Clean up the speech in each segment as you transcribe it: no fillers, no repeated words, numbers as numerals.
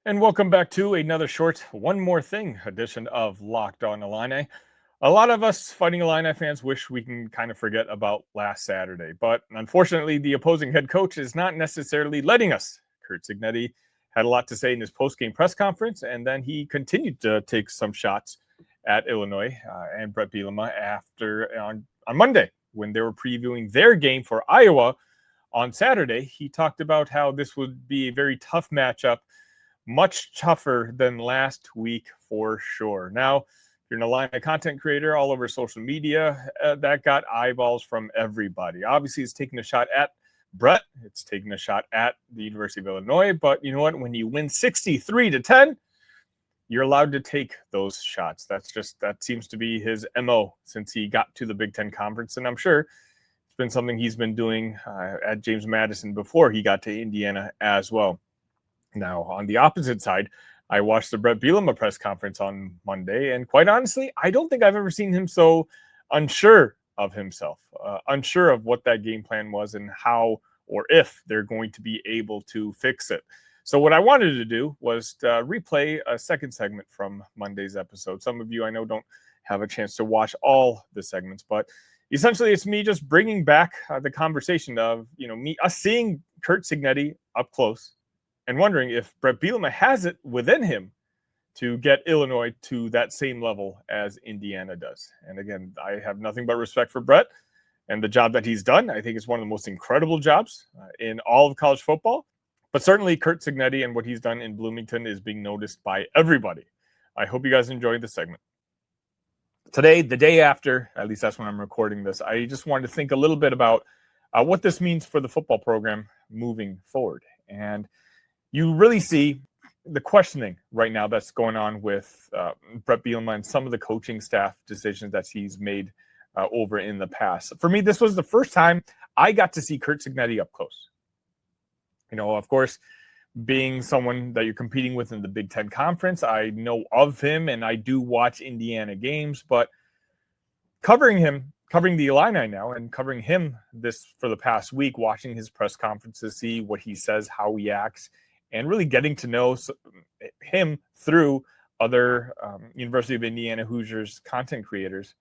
And welcome back to another short One More Thing edition of Locked On Illini. A lot of us Fighting Illini fans wish we can kind of forget about last Saturday, but unfortunately, the opposing head coach is not necessarily letting us. Curt Cignetti had a lot to say in his post-game press conference, and then he continued to take some shots at Illinois and Bret Bielema on Monday when they were previewing their game for Iowa on Saturday. He talked about how this would be a very tough matchup, much tougher than last week for sure. Now, you're an Illini content creator all over social media. That got eyeballs from everybody. Obviously, it's taking a shot at Bret. It's taking a shot at the University of Illinois. But you know what? When you win 63-10, you're allowed to take those shots. That seems to be his MO since he got to the Big Ten Conference. And I'm sure it's been something he's been doing at James Madison before he got to Indiana as well. Now, on the opposite side, I watched the Bret Bielema press conference on Monday, and quite honestly, I don't think I've ever seen him so unsure of himself, unsure of what that game plan was and how or if they're going to be able to fix it. So what I wanted to do was to replay a second segment from Monday's episode. Some of you I know don't have a chance to watch all the segments, but essentially it's me just bringing back the conversation of, us seeing Curt Cignetti up close and wondering if Bret Bielema has it within him to get Illinois to that same level as Indiana does. And again, I have nothing but respect for Bret and the job that he's done. I think it's one of the most incredible jobs in all of college football. But certainly Curt Cignetti and what he's done in Bloomington is being noticed by everybody. I hope you guys enjoyed the segment. Today, the day after, at least that's when I'm recording this, I just wanted to think a little bit about what this means for the football program moving forward. And you really see the questioning right now that's going on with Bret Bielema and some of the coaching staff decisions that he's made over in the past. For me, this was the first time I got to see Curt Cignetti up close. Of course, being someone that you're competing with in the Big Ten Conference, I know of him and I do watch Indiana games, but covering the Illini now and covering him this for the past week, watching his press conferences, see what he says, how he acts, and really getting to know him through other University of Indiana Hoosiers content creators,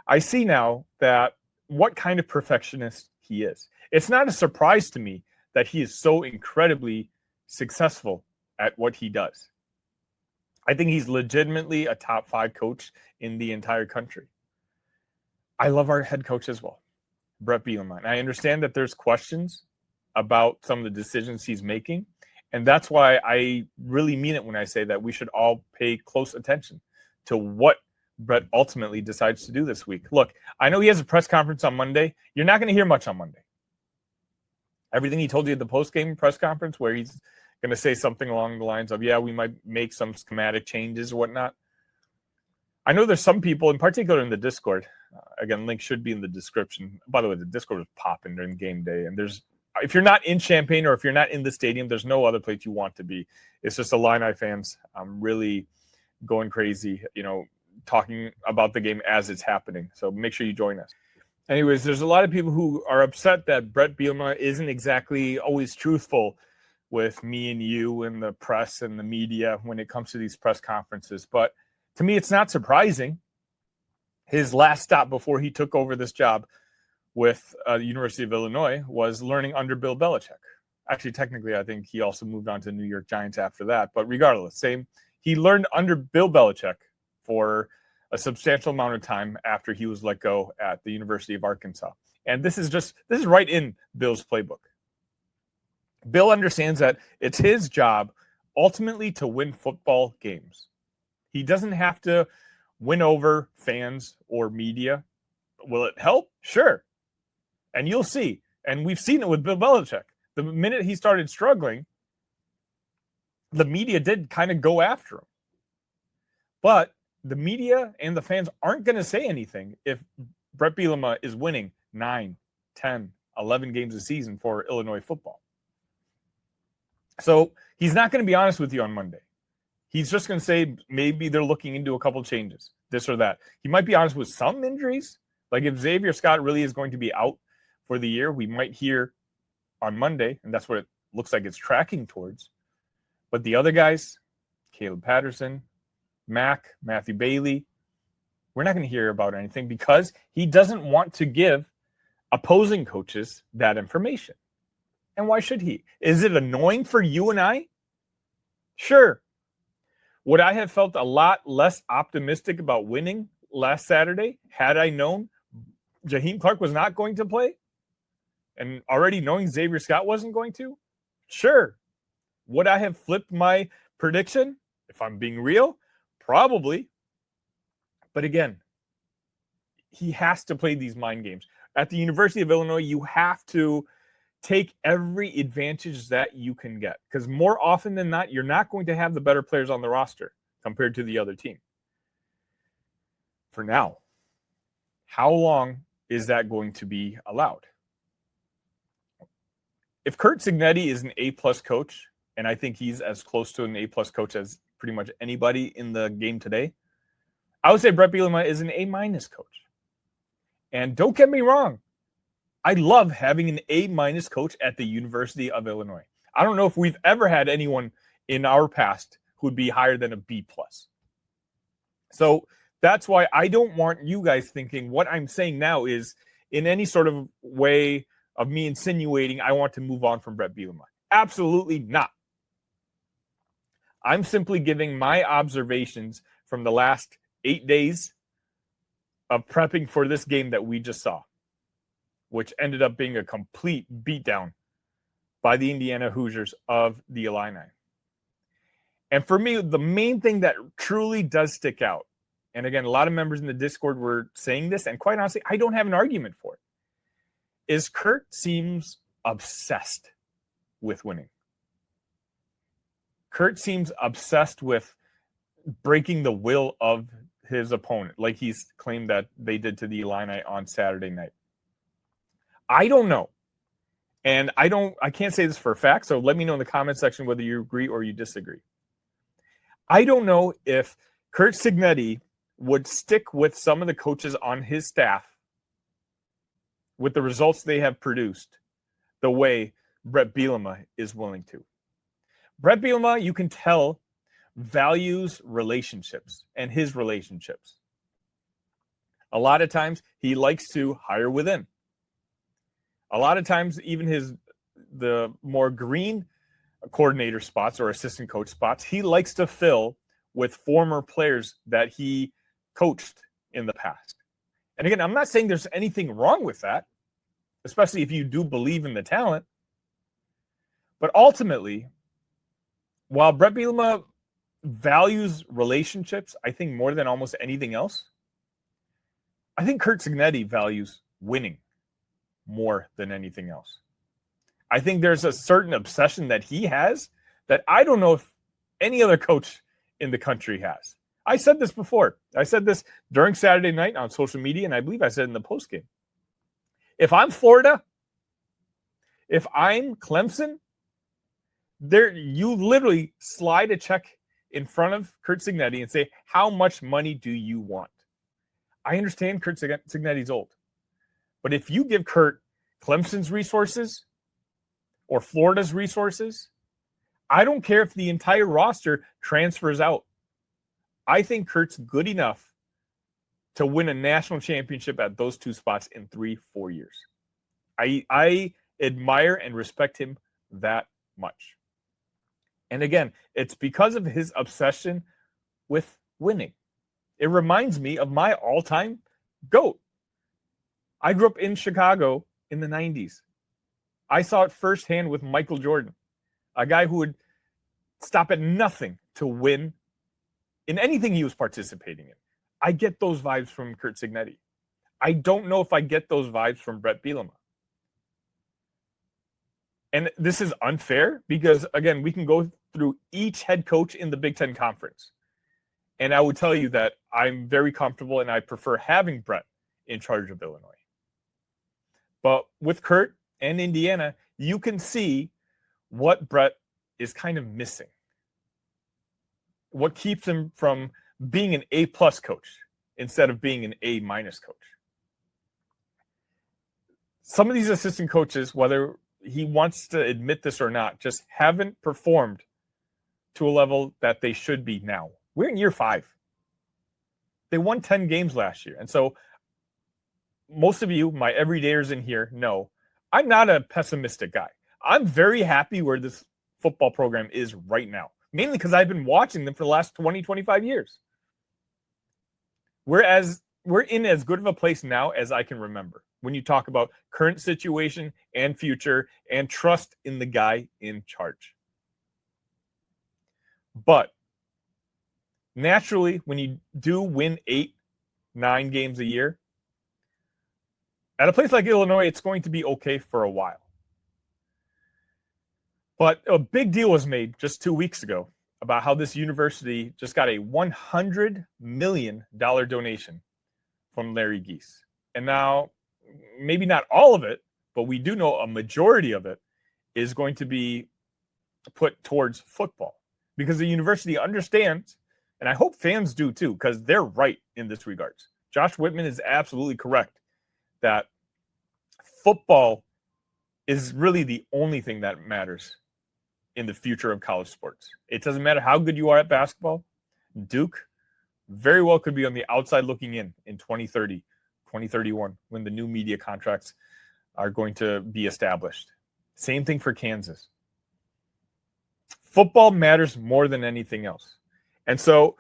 I see now that what kind of perfectionist he is. It's not a surprise to me that he is so incredibly successful at what he does. I think he's legitimately a top 5 coach in the entire country. I love our head coach as well, Bret Bielema. And I understand that there's questions about some of the decisions he's making. And that's why I really mean it when I say that we should all pay close attention to what Bret ultimately decides to do this week. Look, I know he has a press conference on Monday. You're not going to hear much on Monday. Everything he told you at the post-game press conference where he's going to say something along the lines of, we might make some schematic changes or whatnot. I know there's some people, in particular in the Discord, again, link should be in the description. By the way, the Discord was popping during game day, and if you're not in Champaign or if you're not in the stadium, there's no other place you want to be. It's just Illini fans really going crazy, talking about the game as it's happening. So make sure you join us. Anyways, there's a lot of people who are upset that Bret Bielema isn't exactly always truthful with me and you and the press and the media when it comes to these press conferences. But to me, it's not surprising. His last stop before he took over this job with the University of Illinois was learning under Bill Belichick. Actually, technically, I think he also moved on to the New York Giants after that. But regardless, he learned under Bill Belichick for a substantial amount of time after he was let go at the University of Arkansas. And this is right in Bill's playbook. Bill understands that it's his job ultimately to win football games. He doesn't have to win over fans or media. Will it help? Sure. And you'll see. And we've seen it with Bill Belichick. The minute he started struggling, the media did kind of go after him. But the media and the fans aren't going to say anything if Bret Bielema is winning 9, 10, 11 games a season for Illinois football. So he's not going to be honest with you on Monday. He's just going to say maybe they're looking into a couple changes, this or that. He might be honest with some injuries. Like if Xavier Scott really is going to be out for the year, we might hear on Monday, and that's what it looks like it's tracking towards, But the other guys, Caleb Patterson, Matthew Bailey, we're not going to hear about anything because he doesn't want to give opposing coaches that information. And why should he? Is it annoying for you and I? Sure. Would I have felt a lot less optimistic about winning last Saturday had I known Jaheim Clark was not going to play and already knowing Xavier Scott wasn't going to? Sure. Would I have flipped my prediction? If I'm being real, probably. But again, he has to play these mind games. At the University of Illinois, you have to take every advantage that you can get because more often than not, you're not going to have the better players on the roster compared to the other team. For now, how long is that going to be allowed? If Curt Cignetti is an A-plus coach, and I think he's as close to an A-plus coach as pretty much anybody in the game today, I would say Bret Bielema is an A-minus coach. And don't get me wrong, I love having an A-minus coach at the University of Illinois. I don't know if we've ever had anyone in our past who would be higher than a B-plus. So that's why I don't want you guys thinking what I'm saying now is in any sort of way of me insinuating I want to move on from Bret Bielema. Absolutely not. I'm simply giving my observations from the last 8 days of prepping for this game that we just saw, which ended up being a complete beatdown by the Indiana Hoosiers of the Illini. And for me, the main thing that truly does stick out, and again, a lot of members in the Discord were saying this, and quite honestly, I don't have an argument for it, is Curt seems obsessed with winning. Curt seems obsessed with breaking the will of his opponent, like he's claimed that they did to the Illini on Saturday night. I don't know. And I can't say this for a fact, so let me know in the comment section whether you agree or you disagree. I don't know if Curt Cignetti would stick with some of the coaches on his staff with the results they have produced the way Bret Bielema is willing to. Bret Bielema, you can tell, values relationships and his relationships. A lot of times he likes to hire within. A lot of times even the more green coordinator spots or assistant coach spots, he likes to fill with former players that he coached in the past. And again, I'm not saying there's anything wrong with that, especially if you do believe in the talent. But ultimately, while Bret Bielema values relationships, I think more than almost anything else, I think Curt Cignetti values winning more than anything else. I think there's a certain obsession that he has that I don't know if any other coach in the country has. I said this before. I said this during Saturday night on social media, and I believe I said in the postgame. If I'm Florida, if I'm Clemson, you literally slide a check in front of Curt Cignetti and say, how much money do you want? I understand Curt Cignetti's old. But if you give Curt Clemson's resources or Florida's resources, I don't care if the entire roster transfers out. I think Curt's good enough to win a national championship at those two spots in 3-4 years. I admire and respect him that much. And again, it's because of his obsession with winning. It reminds me of my all-time GOAT. I grew up in Chicago in the 90s. I saw it firsthand with Michael Jordan, a guy who would stop at nothing to win in anything he was participating in. I get those vibes from Curt Cignetti. I don't know if I get those vibes from Bret Bielema. And this is unfair because, again, we can go through each head coach in the Big Ten Conference. And I would tell you that I'm very comfortable and I prefer having Bret in charge of Illinois. But with Curt and Indiana, you can see what Bret is kind of missing. What keeps him from being an A-plus coach instead of being an A-minus coach. Some of these assistant coaches, whether he wants to admit this or not, just haven't performed to a level that they should be now. We're in year 5. They won 10 games last year. And so most of you, my everydayers in here, know I'm not a pessimistic guy. I'm very happy where this football program is right now, mainly because I've been watching them for the last 20, 25 years. We're in as good of a place now as I can remember when you talk about current situation and future and trust in the guy in charge. But naturally, when you do win 8, 9 games a year, at a place like Illinois, it's going to be okay for a while. But a big deal was made just 2 weeks ago about how this university just got a $100 million donation from Larry Gies. And now, maybe not all of it, but we do know a majority of it is going to be put towards football. Because the university understands, and I hope fans do too, because they're right in this regards. Josh Whitman is absolutely correct that football is really the only thing that matters in the future of college sports. It doesn't matter how good you are at basketball. Duke very well could be on the outside looking in 2030, 2031, when the new media contracts are going to be established. Same thing for Kansas. Football matters more than anything else. And so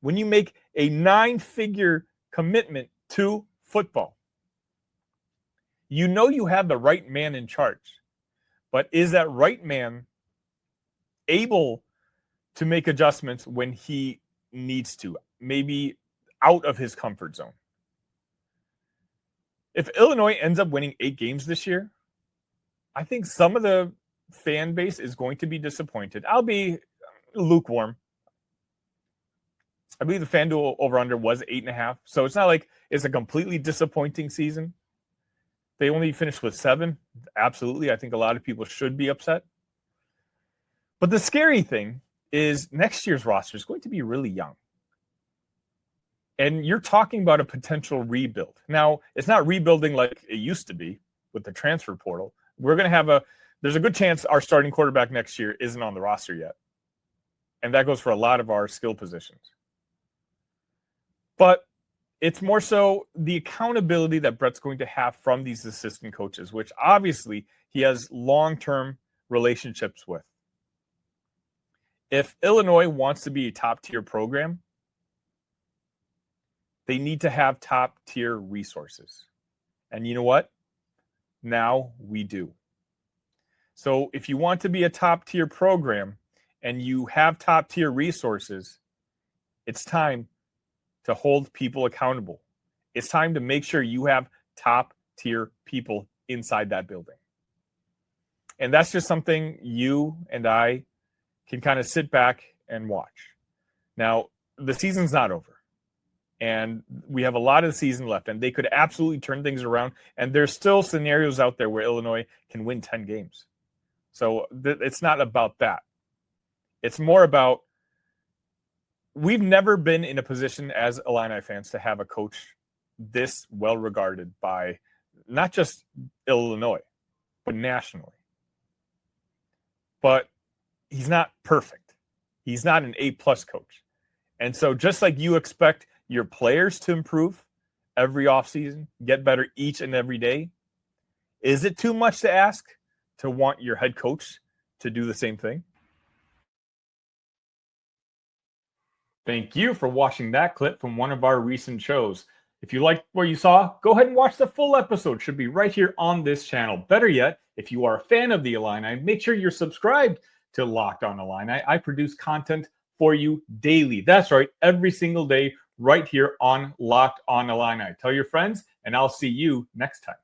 when you make a 9-figure commitment to football, you know you have the right man in charge. But is that right man able to make adjustments when he needs to, maybe out of his comfort zone? If Illinois ends up winning 8 games this year, I think some of the fan base is going to be disappointed. I'll be lukewarm. I believe the FanDuel over-under was 8.5. So it's not like it's a completely disappointing season. They only finished with 7. Absolutely. I think a lot of people should be upset. But the scary thing is next year's roster is going to be really young. And you're talking about a potential rebuild. Now, it's not rebuilding like it used to be with the transfer portal. We're going to have there's a good chance our starting quarterback next year isn't on the roster yet. And that goes for a lot of our skill positions. But it's more so the accountability that Bret's going to have from these assistant coaches, which obviously he has long-term relationships with. If Illinois wants to be a top-tier program, they need to have top-tier resources. And you know what? Now we do. So if you want to be a top-tier program and you have top-tier resources, it's time to hold people accountable. It's time to make sure you have top-tier people inside that building. And that's just something you and I can kind of sit back and watch. Now, the season's not over. And we have a lot of the season left, and they could absolutely turn things around. And there's still scenarios out there where Illinois can win 10 games. So it's not about that. It's more about we've never been in a position as Illini fans to have a coach this well regarded by not just Illinois, but nationally. But he's not perfect. He's not an A-plus coach. And so just like you expect your players to improve every offseason, get better each and every day, is it too much to ask to want your head coach to do the same thing? Thank you for watching that clip from one of our recent shows. If you liked what you saw, go ahead and watch the full episode. It should be right here on this channel. Better yet, if you are a fan of the Illini, make sure you're subscribed to Locked On Illini. I produce content for you daily. That's right, every single day right here on Locked On Illini. Tell your friends, and I'll see you next time.